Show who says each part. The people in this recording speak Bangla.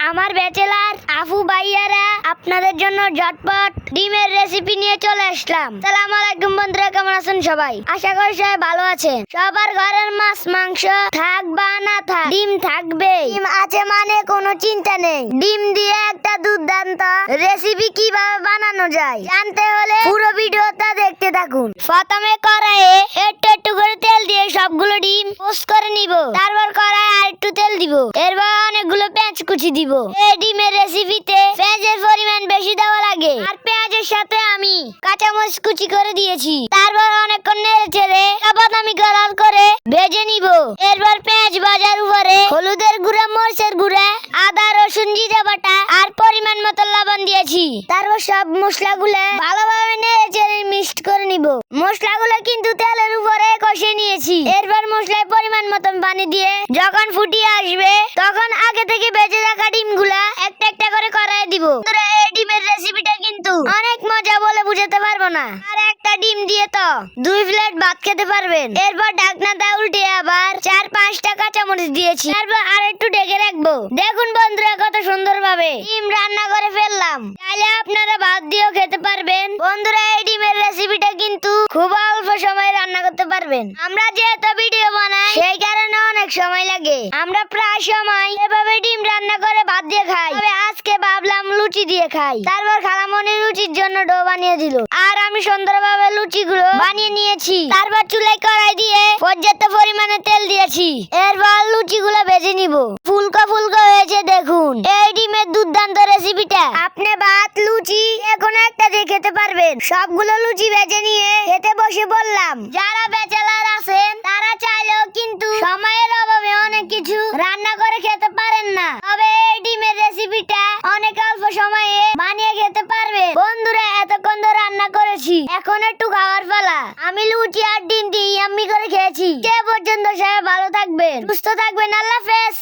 Speaker 1: আমার ব্যাচেলার আফু ভাইয়ারা আপনাদের জন্য ঝটপট ডিমের রেসিপি নিয়ে চলে আসলাম। আসসালামু আলাইকুম বন্ধুরা, কেমন আছেন সবাই? আশা করি সবাই ভালো আছেন। সবার ঘরের মাছ মাংস থাক বা না থাক, ডিম থাকবে। ডিম আছে মানে কোনো চিন্তা নেই। ডিম দিয়ে একটা দুর্দান্ত রেসিপি কিভাবে বানানো যায় জানতে হলে পুরো ভিডিওটা দেখতে থাকুন। প্রথমে কড়াইয়ে একটু একটু করে তেল দিয়ে সবগুলো ডিম পোস্ট করে নিব। তারপর কড়াই আর একটু তেল দিব। এরপর অনেকগুলো পেঁয়াজ কুচি দিব। এই ডিমের রেসিপিতে পেঁয়াজের পরিমাণ বেশি দেওয়া লাগে, আর পেঁয়াজের সাথে আমি কাঁচামরিচ কুচি করে দিয়েছি। তারপর অনেকক্ষণ নেড়ে চেড়ে বাদামি কালার করে ভেজে নিব। এরপর পেঁয়াজ ভাজার উপরে হলুদের গুঁড়া, মরিচের গুঁড়া, আদা রসুন জিরা বাটা আর পরিমাণ মতো লবণ দিয়েছি। তারপর সব মশলাগুলো ভালোভাবে নেড়ে চেড়ে মিক্সড করে নিব। মশলাগুলো কিন্তু তেলের উপরে কষে নিয়েছি। এরপর মশলায় পরিমাণ মতন পানি দিয়ে যখন ফুটিয়ে আসবে তখন আগে থেকে ভেজে রাখা ডিমগুলা একটা একটা করে কড়াইয়ে দিব। এই ডিমের রেসিপিটা কিন্তু অনেক মজা বলে বুঝাতে পারবো না, আর একটা ডিম দিয়ে তো 2 প্লেট ভাত খেতে পারবেন। এরপর ঢাকনাটা উল্টে আবার 4-5টা কাঁচামরিচ দিয়েছি। তারপর আর একটু ঢেকে রাখবো। দেখুন বন্ধুরা, কত সুন্দর ভাবে ডিম রান্না করে ফেললাম। চাইলে আপনারা ভাত দিয়েও খেতে পারবেন। বন্ধুরা, এই ডিমের রেসিপিটা কিন্তু খুব অল্প সময়ে রান্না করতে পারবেন। আমরা যেহেতু ভিডিও বানাই সেই কারণে অনেক সময় লাগে। আমরা প্রায় সময় এভাবে ডিম রান্না করে ভাত দিয়ে খাই, তবে আজকে ভাবলাম লুচি দিয়ে খাই। তারপর খালামণি লুচির জন্য ডো বানিয়ে দিল, আর আমি সুন্দরভাবে লুচিগুলো বানিয়ে নিয়েছি। তারপর চুলায় কড়াই দিয়ে পর্যাপ্ত পরিমাণে তেল দিয়েছি। এরপর লুচিগুলো ভেজে নিব। ফুলকা ফুলকা হয়েছে দেখুন। এই ডিমের দুর্দান্ত রেসিপিটা আপনি ভাত লুচি এখন একটা দিয়ে খেতে পারবেন। সবগুলো লুচি ভেজে নিয়ে খেতে বসে বললাম। যারা ব্যাচেলার আছেন তারা চাইলেও কিন্তু সময়ের অভাবে অনেক কিছু রান্না করে খেতে পারেন না, তবে এই ডিমের রেসিপিটা অনেক অল্প সময়ে বানিয়ে খেতে পারবে। বন্ধুরা, এতক্ষণ ধরে রান্না করেছি, এখন একটু খাওয়ার পালা। আমি লুচি আর ডিম দিয়ে ইয়াম্মি করে খেয়েছি। সে পর্যন্ত সবাই ভালো থাকবেন, সুস্থ থাকবেন। আল্লাহ হাফেজ।